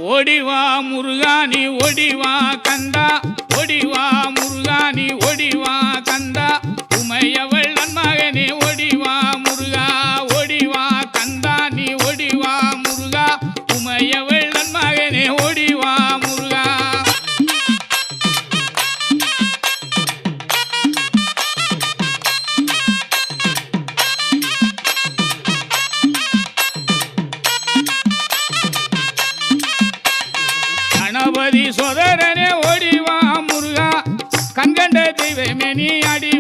ஓடிவா முருகானி ஓடிவா கந்தா ஓடிவா முருகானி ஓடிவா கந்தா உமையவள் நன்மகனே ஓடிவா முருகா ஓடிவா கந்தா நீ ஓடிவா முருகா உமையவள் நன்மகனே ஓடிவா முருகா கணபதி சோதரனே ஓடிவா முருகா கண்கண்ட தெய்வமே நீ அடி